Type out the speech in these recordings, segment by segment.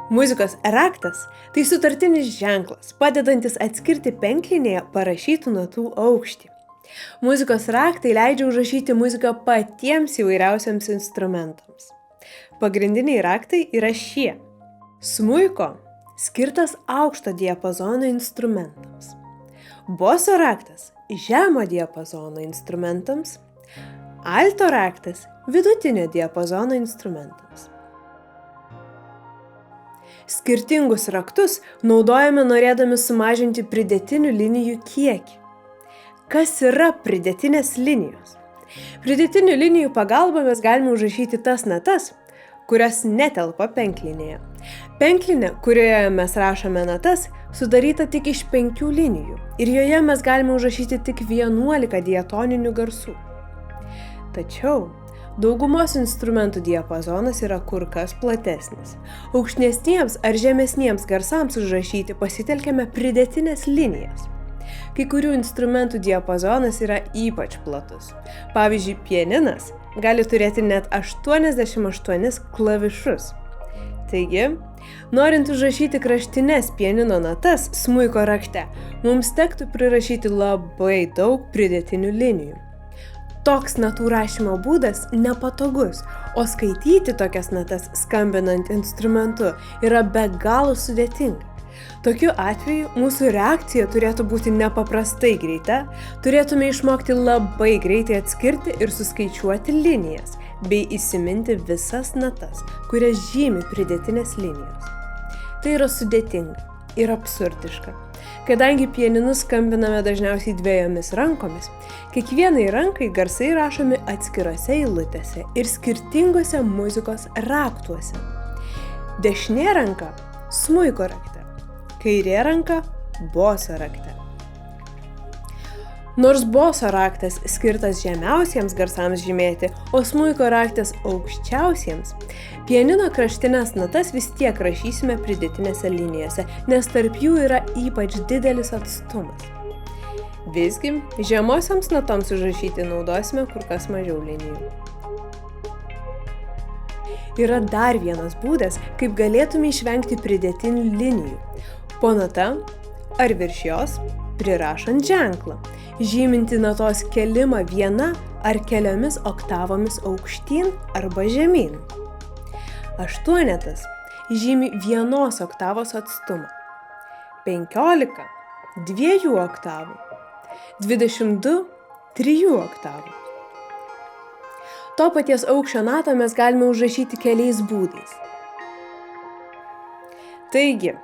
Muzikos raktas – tai sutartinis ženklas, padedantis atskirti penklinėje parašytų natų aukštį. Muzikos raktai leidžia užrašyti muziką patiems įvairiausiams instrumentams. Pagrindiniai raktai yra šie. Smuiko – skirtas aukšto diapazono instrumentams. Boso raktas – žemo diapazono instrumentams. Alto raktas – vidutinio diapazono instrumentams. Skirtingus raktus naudojame norėdami sumažinti pridėtinių linijų kiekį. Kas yra pridėtinės linijos? Pridėtinių linijų pagalba mes galime užrašyti tas natas, kurios netelpa penklinėje. Penklinė, kurioje mes rašome natas, sudaryta tik iš 5 linijų ir joje mes galime užrašyti tik 11 diatoninių garsų. Tačiau daugumos instrumentų diapazonas yra kur kas platesnis. Aukštesniems ar žemesniems garsams užrašyti pasitelkiame pridėtinės linijas. Kai kurių instrumentų diapazonas yra ypač platus. Pavyzdžiui, pianinas gali turėti net 88 klavišus. Taigi, norint užrašyti kraštines pianino natas smuiko rakte, mums tektų prirašyti labai daug pridėtinių linijų. Toks natų rašymo būdas nepatogus, o skaityti tokias natas skambinant instrumentu yra be galo sudėtinga. Tokiu atveju mūsų reakcija turėtų būti nepaprastai greita, turėtume išmokti labai greitai atskirti ir suskaičiuoti linijas, bei įsiminti visas natas, kurias žymi pridėtinės linijos. Tai yra sudėtinga ir absurdiška. Kadangi pianinu skambiname dažniausiai 2 rankomis, kiekvienai rankai garsai rašomi atskirose eilutėse ir skirtingose muzikos raktuose. Dešinė ranka – smuiko rakte, kairė ranka – boso rakte. Nors boso raktas skirtas žemiausiems garsams žymėti, o smuiko raktas aukščiausiems, pianino kraštines natas vis tiek rašysime pridėtinėse linijose, nes tarp jų yra ypač didelis atstumas. Visgi, žemosioms natoms užrašyti naudosime kur kas mažiau linijų. Yra dar vienas būdas, kaip galėtume išvengti pridėtinių linijų. Po nata ar virš jos prirašant ženklą, žyminti natos kelimą viena ar keliomis oktavomis aukštyn arba žemyn. 8 žymi 1 oktavos atstumą. 15 – 2 oktavų. 22 – 3 oktavų. To paties aukščio natą mes galime užrašyti keliais būdais. Taigi,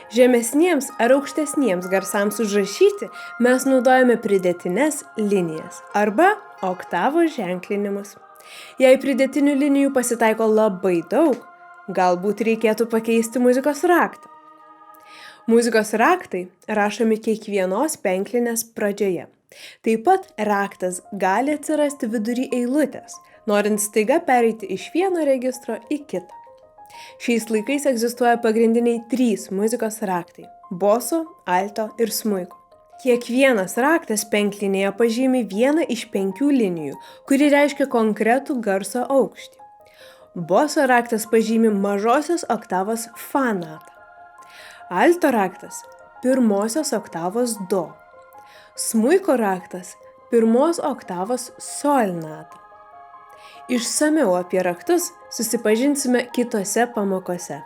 žemesniems ar aukštesniems garsams užrašyti mes naudojame pridėtines linijas arba oktavų ženklinimus. Jei pridėtinių linijų pasitaiko labai daug, galbūt reikėtų pakeisti muzikos raktą. Muzikos raktai rašomi kiekvienos penklinės pradžioje. Taip pat raktas gali atsirasti vidury eilutės, norint staiga pereiti iš vieno registro į kitą. Šiais laikais egzistuoja pagrindiniai 3 muzikos raktai – boso, alto ir smuiko. Kiekvienas raktas penklinėje pažymi vieną iš 5 linijų, kuri reiškia konkretų garso aukštį. Boso raktas pažymi mažosios oktavos fa natą. Alto raktas – 1 oktavos do. Smuiko raktas – 1 oktavos sol natą. Išsamiau apie raktus susipažinsime kitose pamokose.